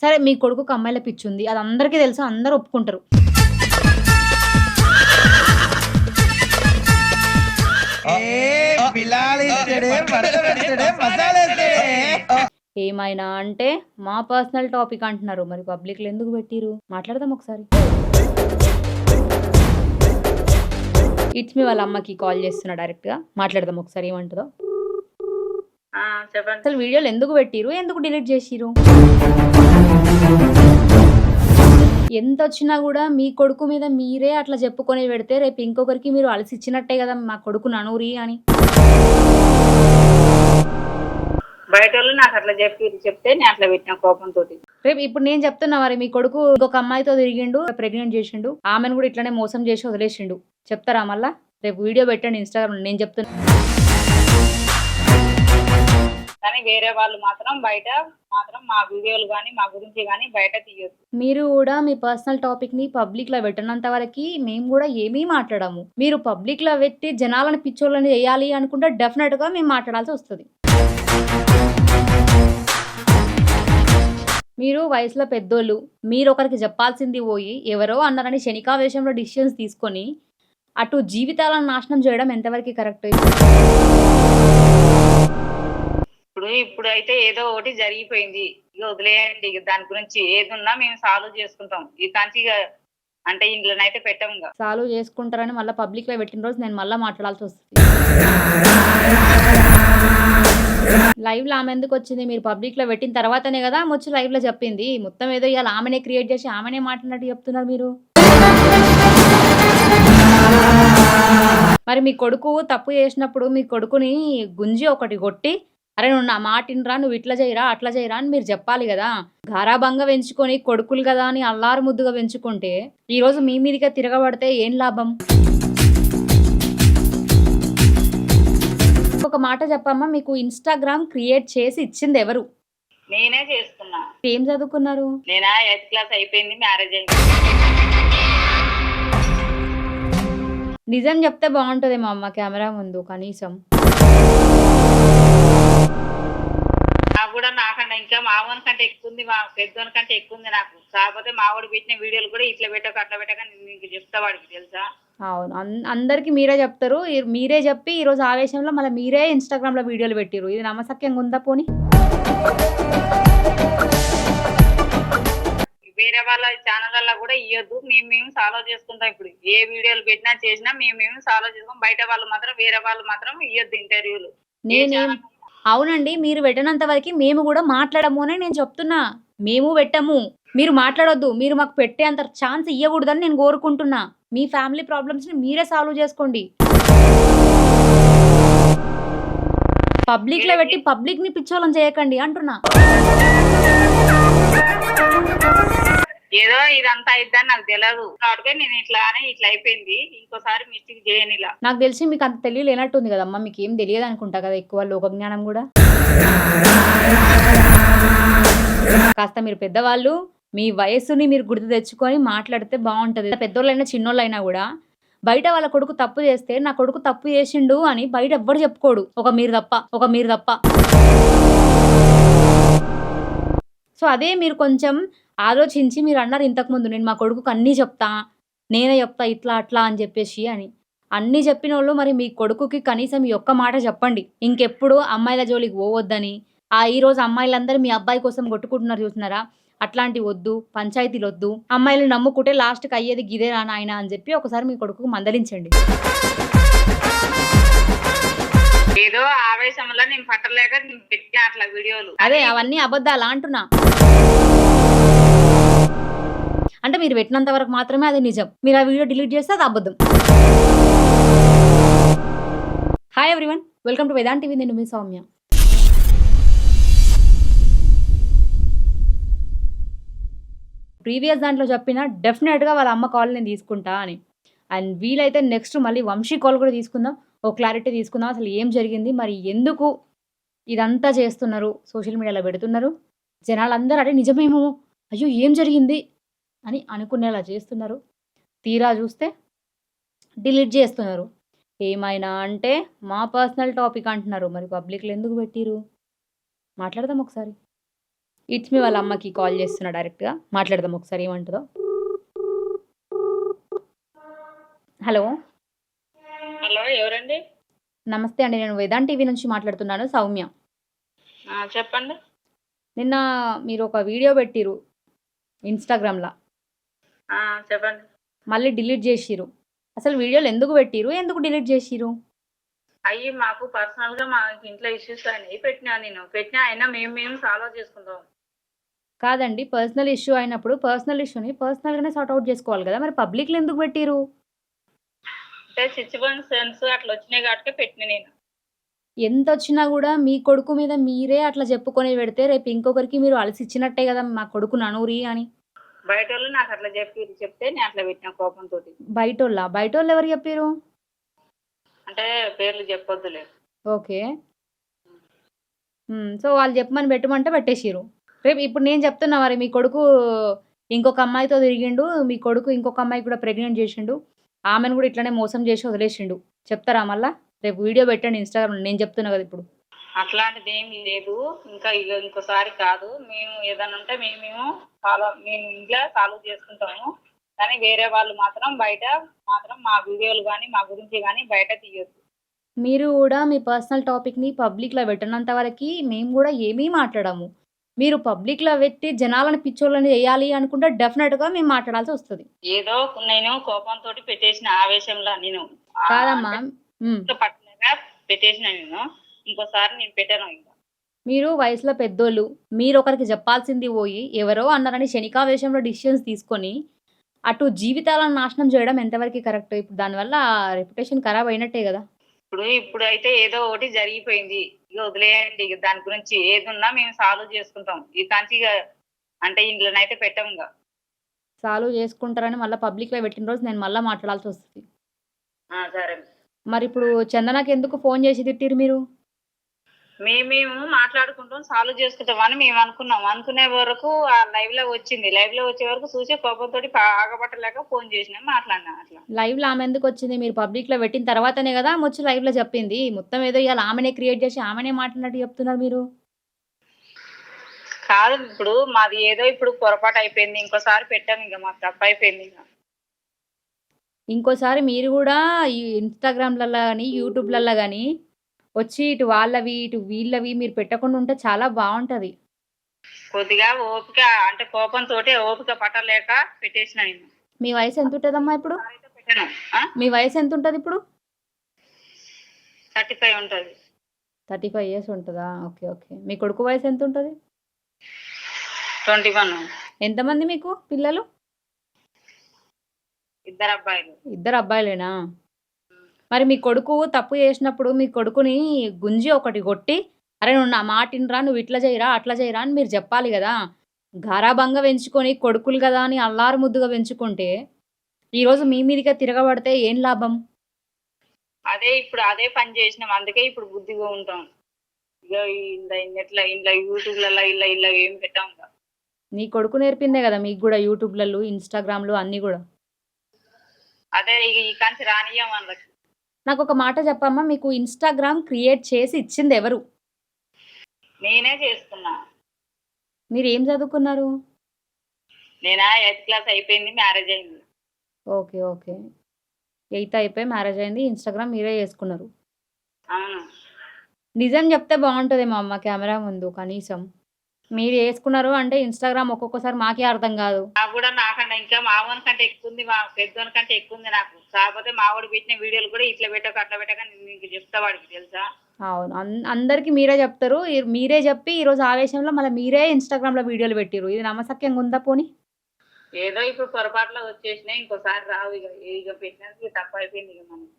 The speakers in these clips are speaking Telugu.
సరే మీ కొడుకుకి అమ్మాయిల పిచ్చుంది. అది అందరికీ తెలుసు. అందరూ ఒప్పుకుంటారు. ఏమైనా అంటే మా పర్సనల్ టాపిక్ అంటున్నారు. మరి పబ్లిక్‌లో ఎందుకు పెట్టిర్రు? మాట్లాడదాం ఒకసారి. ఇట్స్ మీ వాళ్ళ అమ్మకి కాల్ చేస్తున్నా డైరెక్ట్‌గా. మాట్లాడదాం ఒకసారి ఏమంటదో. చెప్పండి. అసలు వీడియోలు ఎందుకు పెట్టిర్రు? ఎందుకు డిలీట్ చేసిర్రు? ఎంతొచ్చినా గూడా మీ కొడుకు మీద మీరే అట్లా చెప్పుకొని పెడితే రేపు ఇంకొకరికి మీరు అలసిచ్చినట్టే గదా! మా కొడుకు ననూరి అని. బయటోళ్ళు నాకు అట్లా చెప్తే నేను అట్లా పెట్టిన కోపంతోటి. రేపు ఇప్పుడు నేను చెప్తున్నా మరి మీ కొడుకు ఇంకొక అమ్మాయితో తిరిగిండు, ప్రెగ్నెంట్ చేసిండు. ఆమెను గూడా ఇట్లనే మోసం చేసి వదిలేసిండు. చెప్తారా మళ్ళా? రేపు వీడియో పెట్టండి ఇన్‌స్టాగ్రామ్‌లో నేను చెప్తున్నా. కానీ వేరే వాళ్ళు మాత్రం బయట మా వీడియోలు గాని, మా గురించి గాని బయట తీయొద్దు. మీరు గూడా మీ పర్సనల్ టాపిక్‌ని పబ్లిక్‌లో పెట్టనంత వరకి మేము గూడా ఏమీ మాట్లాడము. మీరు పబ్లిక్‌లో పెట్టి జనాలను పిచ్చోళ్ళని చేయాలి అనుకుంటే డెఫినెట్‌గా మేము మాట్లాడాల్సొస్తది. మీరు వయసులో పెద్దోళ్ళు. మీరొకరికి జెప్పాల్సింది పోయి ఎవరో అన్నారని క్షణికావేశంలో డిసిషన్స్ తీసుకొని అటు జీవితాలను నాశనం చేయడం ఎంతవరకి కరెక్ట్? ఇప్పుడైతే ఏదో ఒకటి జరిగిపోయింది. ఇక వదిలేయండి. ఇక దాని గురించి ఏదున్నా మేము సాల్వ్ చేసుకుంటాం. ఈ కాంచి అంటే ఇంట్లోనైతే పెట్టంగా. సాల్వ్ చేసుకుంటారని మళ్ళా పబ్లిక్‌లో పెట్టిన రోజు నేను మళ్ళా మాట్లాడాల్సొస్తది. లైవ్‌లో ఆమె ఎందుకొచ్చింది? మీరు పబ్లిక్‌లో పెట్టిన తర్వాతనే గదా ఆమొచ్చి లైవ్‌లో చెప్పింది. మొత్తం ఏదో ఇయాల ఆమెనే క్రియేట్ చేసి ఆమెనే మాట్లాడినట్టు చెప్తున్నారు మీరు. మరి మీ కొడుకు తప్పు చేసినప్పుడు మీ కొడుకుని గుంజి ఒకటి కొట్టి, "అరె నువ్వు నా మాట ఇనరా, నువ్వు ఇట్లా చేయరా, అట్లా చేయరా" అని మీరు చెప్పాలి గదా! గారాబంగా పెంచుకొని కొడుకులు గదా అని అల్లారు ముద్దుగా పెంచుకుంటే, ఈరోజు మీ మీదకే తిరగబడితే ఏం లాభం? ఒక మాట చెప్పమ్మా, మీకు ఇన్‌స్టాగ్రామ్ క్రియేట్ చేసి ఇచ్చింది ఎవరు? నేనే చేసుకున్నా. ఏం చదువుకున్నారు? నేనా 8th క్లాస్ అయిపోయింది. మ్యారేజ్ అయింది. నిజం చెప్తే బావుంటదేమో అమ్మ కెమెరా ముందు కనీసం. నాకు కూడా నాకన్నా ఇంకా మావోని కంటే ఎక్కువుంది. మా పెద్దోని కంటే ఎక్కువుంది నాకు. కాకపోతే మావోడు పెట్టిన వీడియోలు కూడా ఇట్లా పెట్టకు, అట్లా పెట్టకు అని నీకు చెప్తా వాడికి తెలుసా? అవును. అందరికి మీరే చెప్తారు. మీరే చెప్పి ఈరోజు ఆవేశంలో మళ్ళీ మీరే ఇన్‌స్టాగ్రామ్‌లో వీడియోలు పెట్టిర్రు. ఇది నమ్మశక్యంగా ఉందా పోనీ? వేరే వాళ్ళ ఛానళ్ళలో కూడా ఇయ్యొద్దు. మేము సాల్వ్ చేసుకుంటాం. ఇప్పుడు ఏ వీడియోలు పెట్టినా చేసినా మేము సాల్వ్ చేసుకుంటాం. బయట వాళ్ళు మాత్రం వేరే వాళ్ళు మాత్రం ఇయ్యొద్దు ఇంటర్వ్యూలు. అవునండి. మీరు పెట్టనంత వరకి మేము గూడా మాట్లాడము అని నేను చెప్తున్నా. మేము పెట్టము. మీరు మాట్లాడొద్దు. మీరు మాకు పెట్టేంత ఛాన్స్ ఇయ్యకూడదని నేను కోరుకుంటున్నా. మీ ఫ్యామిలీ ప్రాబ్లమ్స్‌ని మీరే సాల్వ్ చేసుకోండి. పబ్లిక్‌లో పెట్టి పబ్లిక్‌ని పిచ్చోళ్ళని చేయకండి అంటున్నా. ఏదో ఇదంతా అయిద్దని నాకు తెలదు. కాబట్టి నేను ఇట్లా అయిపోయింది. ఇంకోసారి మిస్టేక్ చేయనిలా. నాకు తెలిసి మీకు అంత తెలియలేనట్టుంది కదమ్మా. మీకేం తెలియదనుకుంటా కదా ఎక్కువ లోకజ్ఞానం గూడా. కాస్త మీరు పెద్దవాళ్ళు. మీ వయస్సుని మీరు గుర్తు తెచ్చుకొని మాట్లాడితే బావుంటది. పెద్దోళ్ళైనా చిన్నోళ్ళైనా గూడా బయట వాళ్ళ కొడుకు తప్పు చేస్తే నా కొడుకు తప్పు చేసిండు అని బయట ఎవ్వడు చెప్పుకోడు. ఒక మీరు తప్ప. సో అదే మీరు కొంచెం ఆలోచించి మీరన్నారు ఇంతకుముందు నేను మా కొడుకుకి అన్నీ చెప్తా. నేనే చెప్తా ఇట్లా అట్లా అని చెప్పేసి అని. అన్నీ చెప్పినోళ్ళు మరి మీ కొడుకుకి కనీసం ఈ ఒక్క మాట చెప్పండి. ఇంకెప్పుడు అమ్మాయిల జోలికి పోవద్దని. ఈరోజు అమ్మాయిలందరూ మీ అబ్బాయి కోసం కొట్టుకుంటున్నారు చూస్తున్నారా? అట్లాంటివి వద్దు. పంచాయతీలొద్దు. అమ్మాయిలని నమ్ముకుంటే లాస్ట్‌కి అయ్యేది గిదేరా నాయనా అని చెప్పి ఒకసారి మీ కొడుకుకి మందలించండి. ఏదో ఆవేశంలో నేను పట్టలేక నేను పెట్టిన అట్లా వీడియోలు. అదే అవన్నీ అబద్ధాలా అంటున్నా. అంటే మీరు పెట్టినంత వరకు మాత్రమే అది నిజం. మీరు ఆ వీడియో డిలీట్ చేస్తే అది అబద్ధం. Hi everyone. Welcome to Vedant TV. నేను మీ సౌమ్య. ప్రీవియస్ దాంట్లో చెప్పిన డెఫినెట్‌గా వాళ్ళ అమ్మ కాల్ నేను తీసుకుంటా అని. అండ్ వీలైతే నెక్స్ట్ మళ్ళీ వంశీ కాల్ కూడా తీసుకుందాం. ఓ క్లారిటీ తీసుకుందాం. అసలు ఏం జరిగింది? మరి ఎందుకు ఇదంతా చేస్తున్నారు? సోషల్ మీడియాలో పెడుతున్నారు. జనాలందరూ అరే నిజమేమో! అయ్యో! ఏం జరిగింది? అని అనుకునేలా చేస్తున్నారు. తీరా చూస్తే డిలీట్ చేస్తున్నారు. ఏమైనా అంటే మా పర్సనల్ టాపిక్ అంటున్నారు. మరి పబ్లిక్‌లో ఎందుకు పెట్టిర్రు? మాట్లాడదాం ఒకసారి. ఇట్స్ మీ వాళ్ళ అమ్మకి కాల్ చేస్తున్నా డైరెక్ట్‌గా. మాట్లాడదాం ఒకసారి ఏమంటదో. హలో! హలో, ఎవరండి? నమస్తే అండి. నేను వేదాంత్ టీవీ నుంచి మాట్లాడుతున్నాను సౌమ్య. చెప్పండి. నిన్న మీరొక వీడియో పెట్టిర్రు ఇన్‌స్టాగ్రామ్‌ల. చెప్పండి. మళ్ళీ డిలీట్ జేషిర్రు. అసలు వీడియోలు ఎందుకు పెట్టిర్రు? ఎందుకు డిలీట్ జేషిర్రు? అయ్యి మాకు పర్సనల్‌గా మా ఇంట్లో ఇష్యూస్ అయినాయి. పెట్టినా అయినా మేము సాల్వ్ చేసుకుంటాం. కాదండి. పర్సనల్ ఇష్యూ అయినప్పుడు పర్సనల్ ఇష్యూని పర్సనల్‌గానే సార్ట్ ఔట్ జేసుకోవాలి గదా! మరి పబ్లిక్‌లో ఎందుకు పెట్టిర్రు? అంటే సిట్యుయేషన్స్ అట్లా వచ్చినాయి కాబట్టే పెట్టిన నేను. ఎంతొచ్చినా గూడా మీ కొడుకు మీద మీరే అట్లా జెప్పుకొని పెడితే రేపు ఇంకొకరికి మీరు అలసిచ్చినట్టే గదా! మా కొడుకుని అనురి అని. బయటోళ్ళు నాకు అట్లా చెప్తే నేను అట్లా పెట్టిన కోపంతోటి. బయటోళ్ళా? బయటోళ్ళెవరు జెప్పిర్రు? అంటే పేర్లు చెప్పొద్దులే. ఓకే. సో, వాళ్ళు జెప్పమని పెట్టమంటే పెట్టేషిర్రు. రేపు ఇప్పుడు నేను చెప్తున్నా మరి మీ కొడుకు ఇంకొక అమ్మాయితో తిరిగిండు. మీ కొడుకు ఇంకొక అమ్మాయికి కూడా ప్రెగ్నెంట్ జేషిండు. ఆమెను గూడా ఇట్లనే మోసం జేసి వదిలేషిండు. చెప్తారా మళ్ళా? రేపు వీడియో పెట్టండి ఇన్‌స్టాగ్రామ్‌లో నేను చెప్తున్నా గదా ఇప్పుడు. అట్లాంటిదేమి లేదు. ఇంకోసారి కాదు. మేము ఏదైనా ఉంటే మేము ఇంట్లో సాల్వ్ చేసుకుంటాము. కానీ వేరే వాళ్ళు మాత్రం బయట మాత్రం మా వీడియోలు గాని, మా గురించి గాని బయట తీయొద్దు. మీరు గూడా మీ పర్సనల్ టాపిక్‌ని పబ్లిక్‌లో పెట్టనంత వరకి మేము గూడా ఏమీ మాట్లాడము. మీరు పబ్లిక్‌లో పెట్టి జనాలను పిచ్చోళ్ళని చేయాలి అనుకుంటే డెఫినెట్‌గా మేము మాట్లాడాల్సొస్తది. ఏదో నేను కోపంతోటి పెట్టేసిన ఆవేశంలో నేను. కాదమ్మా. అంటే హ్మ్. పట్టుదలగా పెట్టేసిన నేను. ఇంకోసారి నేను పెట్టను ఇంక. మీరు వయసులో పెద్దోళ్ళు. మీరొకరికి జెప్పాల్సింది పోయి ఎవరో అన్నారని క్షణికావేశంలో డెసిషన్స్ తీసుకొని, అటు జీవితాలను నాశనం చేయడం ఎంతవరకి కరెక్ట్? ఇప్పుడు దానివల్ల రెప్యుటేషన్ ఖరాబ్ అయినట్టే గదా! ఇప్పుడైతే ఏదో ఒకటి జరిగిపోయింది. ఇగ వదిలేయండి. ఇగ దాని గురించి ఏదున్నా మేము సాల్వ్ చేసుకుంటాం. అంటే ఇందులోనైతే పెట్టమింగ. సాల్వ్ చేసుకుంటారని మళ్ళా పబ్లిక్‌లో పెట్టిన రోజు నేను మళ్ళా మాట్లాడాల్సొస్తది. సరే. మరిప్పుడు చందనకెందుకు ఫోను చేసి తిట్టిర్రు మీరు? మేము మాట్లాడుకుంటాం, సాల్వ్ చేసుకుంటాం అని మేము అనుకున్నాం. అనుకునే వరకు లైవ్‌లో వచ్చింది. లైవ్‌లో వచ్చే వరకు చూసి కోపంతోటి ఆగబట్టలేక ఫోను చేసినా, మాట్లాడినా అట్లా. లైవ్‌లో ఆమెందుకొచ్చింది? మీరు పబ్లిక్‌లో పెట్టిన తర్వాతనే గదా ఆమొచ్చి లైవ్‌లో చెప్పింది. మొత్తం ఏదో ఇయాల ఆమెనే క్రియేట్ చేసి ఆమెనే మాట్లాడినట్టు చెప్తున్నారు మీరు. కాదు, మాది ఏదో పొరపాటు అయిపోయింది. ఇంకోసారి పెట్టమింక. మాకు తప్పయిపోయిందింక. ఇంకోసారి మీరు గూడా ఈ ఇన్‌స్టాగ్రామ్‌లల్ల గాని, యూట్యూబ్‌లల్ల గాని వచ్చి ఇటు వాళ్ళవి, ఇటు వీళ్ళవి మీరు పెట్టకుండా ఉంటే చాలా బావుంటది. కొద్దిగా ఓపిక, అంటే కోపంతోటి ఓపిక పట్టలేక పెట్టేసిన నేను. మీ వయసు ఎంతుంటదమ్మా ఇప్పుడు? ఇంకోసారైతే పెట్టను. మీ వయసు ఎంతుంటదిప్పుడు? 35 ఉంటది. 35 ఇయర్స్ ఉంటదా? ఓకే. ఓకే. మీ కొడుకు వయసు ఎంతుంటది? 21. ఎంతమంది మీకు పిల్లలు? ఇద్దరబ్బాయిలు. ఇద్దరు అబ్బాయిలేనా? మరి మీ కొడుకు తప్పు చేసినప్పుడు మీ కొడుకుని గుంజి ఒకటి కొట్టి, "అరె! నువ్వు నా మాట ఇనరా, నువ్వు ఇట్లా చేయరా, అట్లా చేయరా" అని మీరు జెప్పాలి గదా! గారాబంగా పెంచుకొని కొడుకులు గదా అని అల్లారు ముద్దుగా పెంచుకుంటే, ఈరోజు మీ మీదకే తిరగబడితే ఏం లాభం? అదే పని చేసినాం. అందుకే ఇప్పుడు బుద్ధిగా ఉంటాం. ఇగ ఇండ్ల యూట్యూబ్‌లల్ల ఇలా ఏం పెట్టమింక. నీ కొడుకు నేర్పిందే గదా మీకు గూడా యూట్యూబ్‌లలో, ఇన్‌స్టాగ్రామ్‌లు అన్నీ గూడా. అదే ఇగ ఈ కాంచి రానియ్యం వాళ్ళకి. నాకొక మాట చెప్పమ్మా, మీకు ఇన్‌స్టాగ్రామ్ క్రియేట్ చేసి ఇచ్చిందెవరు? నేనే చేసుకున్నా. మీరేం చదువుకున్నారు? నేనా 8థ్ క్లాస్ అయిపోయింది. మ్యారేజ్ అయింది. ఓకే. ఓకే. 8థ్ అయిపోయి మ్యారేజ్ అయింది. ఇన్‌స్టాగ్రామ్ మీరే చేసుకున్నారు. అవును. నిజం చెప్తే బావుంటదేమో అమ్మ కెమెరా ముందు కనీసం. మీరు చేసుకున్నారు అంటే ఇన్‌స్టాగ్రామ్ ఒక్కొక్కసారి మాకే అర్థం గాదు. నాకు కూడా నాకన్నా ఇంకా మావోని కంటే ఎక్కువుంది. మా పెద్దోని కంటే ఎక్కువుంది నాకు. కాకపోతే మావోడు పెట్టిన వీడియోలు కూడా ఇట్లా పెట్టకు, అట్లా పెట్టకు అని నీకు చెప్తా వాడికి తెలుసా? అవును. అందరికి మీరే చెప్తారు. మీరే చెప్పి ఈరోజు ఆవేశంలో మళ్ళా మీరే ఇన్‌స్టాగ్రామ్‌లో వీడియోలు పెట్టిర్రు. ఇది నమ్మశక్యంగా ఉందా పోనీ? ఏదో ఇప్పుడు పొరపాటులో వచ్చేసినాయి. ఇంకోసారి రావు ఇగ. ఇగ పెట్టినందుకు తప్పయిపోయింది ఇగ మనకి.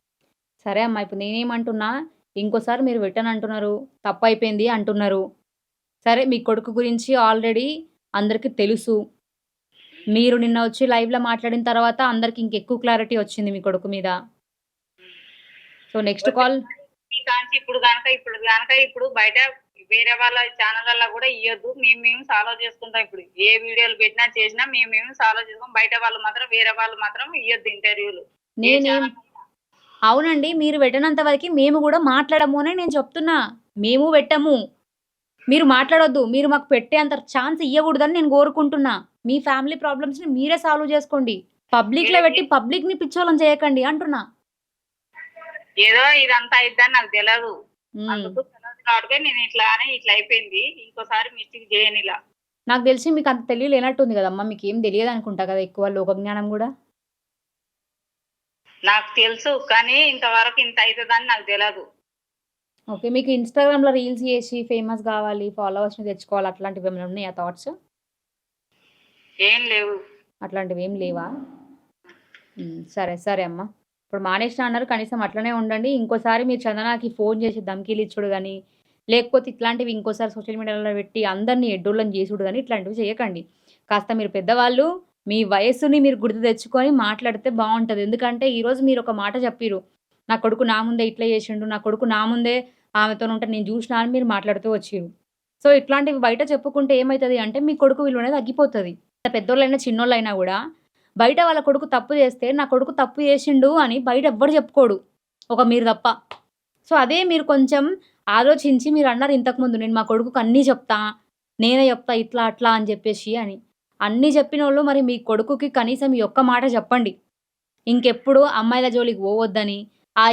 సరే అమ్మా! ఇప్పుడు నేనేమంటున్నా, ఇంకోసారి మీరు పెట్టనంటున్నారు. తప్పయిపోయింది అంటున్నారు. సరే మీ కొడుకు గురించి ఆల్రెడీ అందరికి తెలుసు. మీరు నిన్న వచ్చి లైవ్‌లో మాట్లాడిన తర్వాత అందరికి ఇంకెక్కువ క్లారిటీ వచ్చింది మీ కొడుకు మీద. సో, నెక్స్ట్ కాల్ ఈ కాంచి ఇప్పుడు బయట వేరే వాళ్ళ ఛానళ్ళలో కూడా ఇయ్యొద్దు. మేము సాల్వ్ చేసుకుంటాం ఇప్పుడు. ఏ వీడియోలు పెట్టినా చేసినా మేము సాల్వ్ చేసుకుంటాం. వేరే వాళ్ళు మాత్రం ఇయ్యొద్దు ఇంటర్వ్యూలు. ఏ నేనేం ఛానల్ అవునండి. మీరు పెట్టనంత వరకి మేము గూడా మాట్లాడము అని నేను చెప్తున్నా. మేము పెట్టము. మీరు మాట్లాడొద్దు. మీరు మాకు పెట్టేంత ఛాన్స్ ఇయ్యకూడదని నేను కోరుకుంటున్నా. మీ ఫ్యామిలీ ప్రాబ్లమ్స్‌ని మీరే సాల్వ్ చేసుకోండి. పబ్లిక్‌లో ఏది పెట్టి పబ్లిక్‌ని పిచ్చోళ్ళని చేయకండి అంటున్నా. ఏదో ఇదంతా అయిద్దని నాకు తెలదు. హ్మ్. అందుకు తెలవదు కాబట్టే నేను ఇట్లా అయిపోయింది. ఇంకోసారి మిస్టేక్ చేయనిలా. నాకు తెలిసి మీకు అంత తెలియలేనట్టుంది కదమ్మా! మీకేం తెలియదనుకుంటా కదా! ఎక్కువ లోకజ్ఞానం గూడా. నాకు తెలుసు. కానీ ఇంతవరకు ఇంత అయితదని నాకు తెలదు. ఓకే. మీకు ఇన్‌స్టాగ్రామ్‌లో రీల్స్ చేసి ఫేమస్ గావాలి, ఫాలోవర్స్‌ని తెచ్చుకోవాలి అట్లాంటివేమైనా ఉన్నాయా థాట్స్? ఏం లేవు. అట్లాంటివేం లేవా? సరే, సరే అమ్మ. ఇప్పుడు మానేసినా అన్నారు కనీసం అట్లనే ఉండండి. ఇంకోసారి మీరు చందనాకి ఫోను చేసి ధమ్కీలిచ్చుడు గాని, లేకపోతే ఇట్లాంటివి ఇంకోసారి సోషల్ మీడియాలో పెట్టి అందరిని ఎడ్డోళ్ళని చేసుడు గాని ఇట్లాంటివి చేయకండి. కాస్త మీరు పెద్దవాళ్ళు, మీ వయస్సుని మీరు గుర్తు తెచ్చుకొని మాట్లాడితే బావుంటది. ఎందుకంటే ఈరోజు మీరొక మాట చెప్పిర్రు. నా కొడుకు నా ముందే ఇట్లా చేసిండు. నా కొడుకు నా ముందే ఆమెతోనుంటే నేను జూషినా అని మీరు మాట్లాడుతూ వచ్చిర్రు. సో, ఇట్లాంటివి బయట చెప్పుకుంటే ఏమైతది అంటే మీ కొడుకు విలువ అనేది తగ్గిపోతది. పెద్దోళ్ళైనా, చిన్నోళ్ళైనా గూడా బయట వాళ్ళ కొడుకు తప్పు చేస్తే, నా కొడుకు తప్పు చేసిండు అని బయట ఎవ్వడు చెప్పుకోడు. ఒక మీరు తప్ప. సో, అదే మీరు కొంచెం ఆలోచించి మీరన్నారు ఇంతకుముందు నేను మా కొడుకుకి అన్నీ చెప్తా. నేనే చెప్తా ఇట్లా, అట్లా అని చెప్పేసి అని. అన్నీ చెప్పినోళ్ళు మరి మీ కొడుకుకి కనీసం ఈ ఒక్క మాట చెప్పండి. ఇంకెప్పుడు అమ్మాయిల జోలికి పోవద్దని.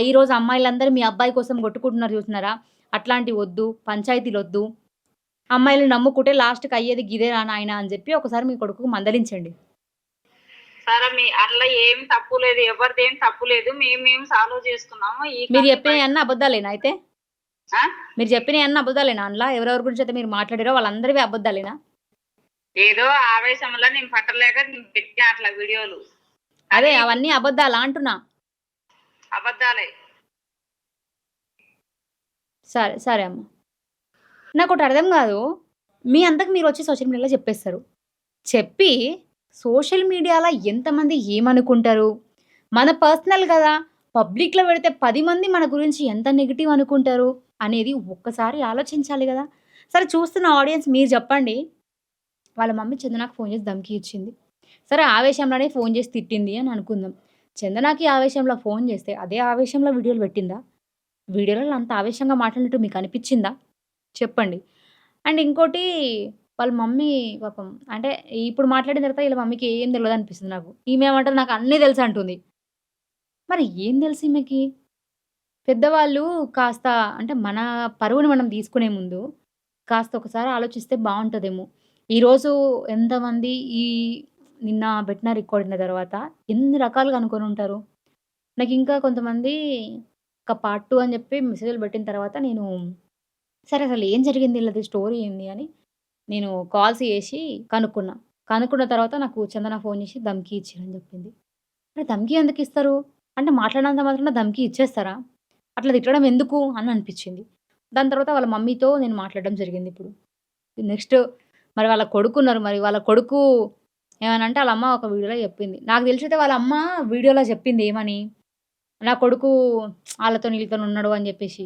ఈరోజు అమ్మాయిలందరూ మీ అబ్బాయి కోసం కొట్టుకుంటున్నారు చూసినారా? అట్లాంటివొద్దు. పంచాయతీలొద్దు. అమ్మాయిలని నమ్ముకుంటే లాస్ట్‌కి అయ్యేది గిదేరా నాయనా అని చెప్పి ఒకసారి మీ కొడుకుకి మందలించండి. సరే అందులో ఏం తప్పు లేదు. ఎవరిదేం తప్పు లేదు. మేము సాల్వ్ చేసుకున్నాము. మీరు చెప్పినయన్నీ అబద్దాలేనా అయితే? ఆ? మీరు చెప్పినయన్నీ అబద్దాలేనా అందులో? ఎవరెవరి గురించైతే మీరు మాట్లాడారో వాళ్ళందరివి అబద్దాలేనా? ఏదో ఆవేశంలో నేను పట్టలేక నేను పెట్టినా అట్లా వీడియోలు. అదే అవన్నీ అబద్దాలా అంటున్నా. అబద్ధాలే. సరే, సరే అమ్మ. నాకోటి అర్థం గాదు. మీ అంతకు మీరొచ్చి సోషల్ మీడియాలో చెప్పేస్తారు. చెప్పి సోషల్ మీడియాలో ఎంతమంది ఏమనుకుంటారు? మన పర్సనల్ గదా! పబ్లిక్‌లో పెడితే 10 మంది మన గురించి ఎంత నెగెటివ్ అనుకుంటారు? అనేది ఒక్కసారి ఆలోచించాలి గదా! సరే చూస్తున్న ఆడియన్స్ మీరు జెప్పండి. వాళ్ళ మమ్మీ చందనకి ఫోను చేసి ధమ్కీ ఇచ్చింది. సరే ఆవేశంలోనే ఫోను చేసి తిట్టింది అని అనుకుందాం. చందనకి ఆవేశంలో ఫోను చేస్తే అదే ఆవేశంలో వీడియోలు పెట్టిందా? వీడియోలలో అంత ఆవేశంగా మాట్లాడినట్టు మీకనిపిచ్చిందా? చెప్పండి. అండ్ ఇంకోటి వాళ్ళ మమ్మీ పాపం అంటే ఇప్పుడు మాట్లాడిన తర్వాత ఈళ్ళ మమ్మీకి ఏం తెలవదనిపిస్తుంది నాకు. ఈమె ఏమంటది నాకు అన్నీ తెలుసంటుంది. మరి ఏం తెలుసు ఈమెకి? పెద్దవాళ్ళు కాస్త అంటే మన పరువుని మనం తీసుకునే ముందు కాస్త ఒకసారి ఆలోచిస్తే బావుంటదేమో. ఈరోజు ఎంతమంది ఈ నిన్న పెట్టిన రికార్డ్ ఇన్న తర్వాత ఎన్ని రకాలుగా అనుకోనుంటారు. నాకింకా కొంతమంది ఒక పార్ట్ 2 అని చెప్పి మెసేజ్‌లు పెట్టిన తర్వాత నేను సరే అసలు ఏం జరిగింది ఈళ్ళది స్టోరీ ఏంది అని నేను కాల్స్ చేసి కనుక్కున్నా. కనుక్కున్న తర్వాత నాకు చందన ఫోను చేసి ధమ్కీ ఇచ్చిర్రని చెప్పింది. మరి ధమ్కీ ఎందుకిస్తారు? అంటే మాట్లాడినంత మాత్రాన ధమ్కీ ఇచ్చేస్తారా? అట్లా తిట్టడం ఎందుకు అని అనిపిచ్చింది. దాని తర్వాత వాళ్ళ మమ్మీతో నేను మాట్లాడడం జరిగిందిప్పుడు. నెక్స్ట్ మరి వాళ్ళ కొడుకున్నారు. మరి వాళ్ళ కొడుకు ఏమనంటే ఆళ్ళ అమ్మ ఒక వీడియోలో చెప్పింది. నాకు తెలిసైతే వాళ్ళ అమ్మ వీడియోలో చెప్పింది ఏమని? నా కొడుకు ఆళ్ళతోని ఈళ్ళతోని ఉన్నాడు అని జెప్పేసి.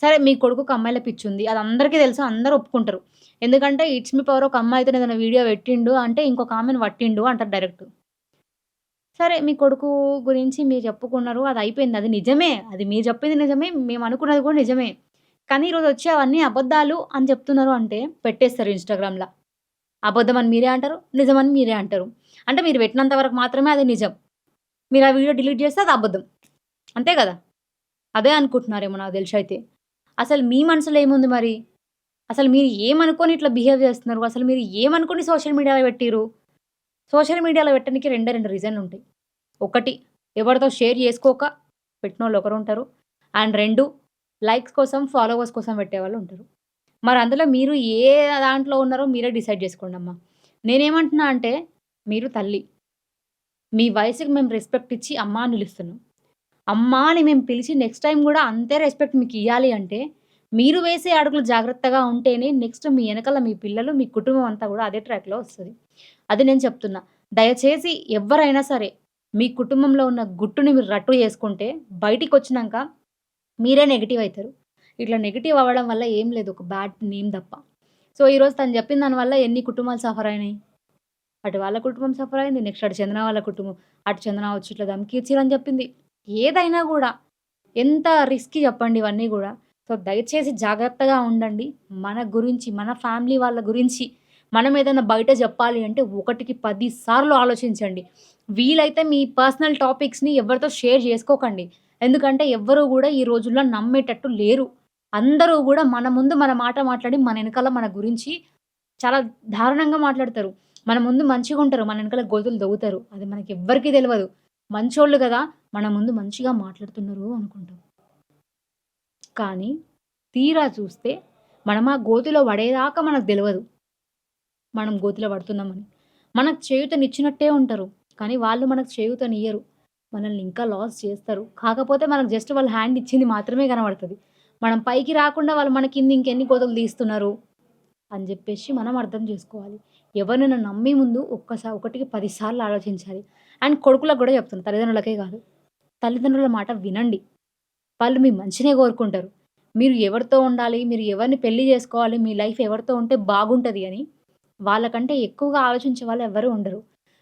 సరే మీ కొడుకుకి అమ్మాయిల పిచ్చుంది. అది అందరికీ తెలుసు. అందరూ ఒప్పుకుంటారు. ఎందుకంటే ఇట్స్ మీ పవర్ ఒక అమ్మాయితోని ఏదైనా వీడియో పెట్టిండు అంటే ఇంకొక ఆమెని పట్టిండు అంటారు డైరెక్ట్. సరే మీ కొడుకు గురించి మీరు చెప్పుకున్నారు. అది అయిపోయింది. అది నిజమే. అది మీరు చెప్పింది నిజమే. మేము అనుకున్నది కూడా నిజమే. కానీ ఈరోజొచ్చి అవన్నీ అబద్ధాలు అని చెప్తున్నారు అంటే పెట్టేస్తారు ఇన్‌స్టాగ్రామ్‌ల. అబద్ధమని మీరే అంటారు. నిజమని మీరే అంటారు. అంటే మీరు పెట్టినంత వరకు మాత్రమే అది నిజం. మీరు ఆ వీడియో డిలీట్ చేస్తే అది అబద్ధం. అంతే గదా! అదే అనుకుంటున్నారేమో నాకు తెలిసైతే. అసలు మీ మనసులో ఏముంది మరి? అసలు మీరు ఏమనుకోని ఇట్లా బిహేవ్ చేస్తున్నారు? అసలు మీరు ఏమనుకోని సోషల్ మీడియాలో పెట్టిర్రు? సోషల్ మీడియాలో పెట్టనీకి రెండే 2 రీజన్‌లుంటాయి. ఒకటి ఎవరితో షేర్ చేసుకోక పెట్టినోళ్ళు ఒకరుంటారు. అండ్ 2 లైక్స్ కోసం, ఫాలోవర్స్ కోసం పెట్టేవాళ్ళుంటారు. మరి అందులో మీరు ఏ దాంట్లో ఉన్నారో మీరే డిసైడ్ చేసుకోండమ్మా. నేనేమంటున్నా అంటే మీరు తల్లి. మీ వయసుకి మేము రెస్పెక్ట్ ఇచ్చి అమ్మా అని పిలుస్తున్నాం. అమ్మా అని మేము పిలిచి నెక్స్ట్ టైమ్ గూడా అంతే రెస్పెక్ట్ మీకియ్యాలి అంటే, మీరు వేసే అడుగులు జాగ్రత్తగా ఉంటేనే నెక్స్ట్ మీ ఎనకాల మీ పిల్లలు, మీ కుటుంబం అంతా గూడా అదే ట్రాక్‌లో వస్తది. అది నేను చెప్తున్నా. దయచేసి ఎవ్వరైనా సరే, మీ కుటుంబంలో ఉన్న గుట్టుని మీరు రట్టు చేసుకుంటే, బయటికొచ్చినంక మీరే నెగెటివ్ అయితరు. ఇట్లా నెగెటివ్ అవ్వడం వల్ల ఏం లేదు. ఒక బ్యాడ్ నేమ్ తప్ప. సో, ఈరోజు తను చెప్పిన దాని వల్ల ఎన్ని కుటుంబాలు సఫర్ అయినాయి. అటు వాళ్ళ కుటుంబం సఫర్ అయింది. నెక్స్ట్ అటు చందన వాళ్ళ కుటుంబం. అటు చందన వచ్చి ఇట్లా ధమ్కీ ఇచ్చిర్రని చెప్పింది. ఏదైనా గూడా ఎంత రిస్కీ చెప్పండి ఇవన్నీ గూడా. సో, దయచేసి జాగ్రత్తగా ఉండండి. మన గురించి, మన ఫ్యామిలీ వాళ్ళ గురించి మనం ఏదైనా బయట జెప్పాలి అంటే ఒకటికి 10 సార్లు ఆలోచించండి. వీలైతే మీ పర్సనల్ టాపిక్స్‌ని ఎవరితో షేర్ జేసుకోకండి. ఎందుకంటే ఎవ్వరు గూడా ఈ రోజుల్లో నమ్మేటట్టు లేరు. అందరూ గూడా మన ముందు మన మాట మాట్లాడి మన ఎనకాల మన గురించి చాలా దారుణంగా మాట్లాడతారు. మన ముందు మంచిగుంటారు. మన ఎనకాల గోతులు దవ్వుతారు. అది మనకెవ్వరికీ తెలవదు. మంచోళ్ళు గదా! మన ముందు మంచిగా మాట్లాడుతున్నారు అనుకుంటాం. కానీ తీరా చూస్తే మనం ఆ గోతిలో పడేదాకా మనకు తెలవదు. మనం గోతిలో పడుతున్నామని. మనకు చేయూతనిచ్చినట్టే ఉంటారు. కానీ వాళ్ళు మనకు చేయూతనియ్యరు. మనల్ని ఇంకా లాస్ చేస్తారు. కాకపోతే మనకు జస్ట్ వాళ్ళు హ్యాండ్ ఇచ్చింది మాత్రమే కనబడతది. మనం పైకి రాకుండా వాళ్ళు మన కింద ఇంకెన్ని గోతులు తీస్తున్నారు అని జెప్పేసి మనం అర్థం జేసుకోవాలి. ఎవరినైనా నమ్మే ముందు ఒకటికి 10 సార్లు ఆలోచించాలి. అండ్ కొడుకులకు గూడా చెప్తున్నా తల్లిదండ్రులకే గాదు. తల్లిదండ్రుల మాట వినండి. వాళ్ళు మీ మంచినే కోరుకుంటారు. మీరు ఎవరితో ఉండాలి, మీరు ఎవరిని పెళ్లి జేసుకోవాలి, మీ లైఫ్ ఎవరితో ఉంటే బాగుంటది అని వాళ్ళకంటే ఎక్కువగా ఆలోచించే వాళ్ళు ఎవ్వరు ఉండరు.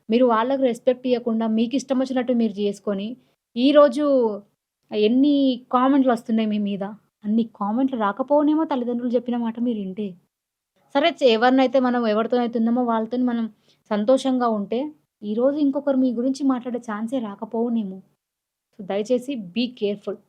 మీరు వాళ్ళకి రెస్పెక్ట్ ఇయ్యకుండా మీకిష్టం వచ్చినట్టు మీరు జేసుకొని, ఈరోజు ఎన్ని కామెంట్‌లొస్తున్నాయి మీ మీద. అన్ని కామెంట్‌లు రాకపోవునేమో తల్లిదండ్రులు జెప్పిన మాట మీరింటే. సరే ఎవరినైతే మనం ఎవరితోనైతే ఉన్నామో వాళ్ళతోని మనం సంతోషంగా ఉంటే, ఈరోజు ఇంకొకరు మీ గురించి మాట్లాడే ఛాన్సే రాకపోవునేమో. సో, దయచేసి బీ కేర్‌ఫుల్.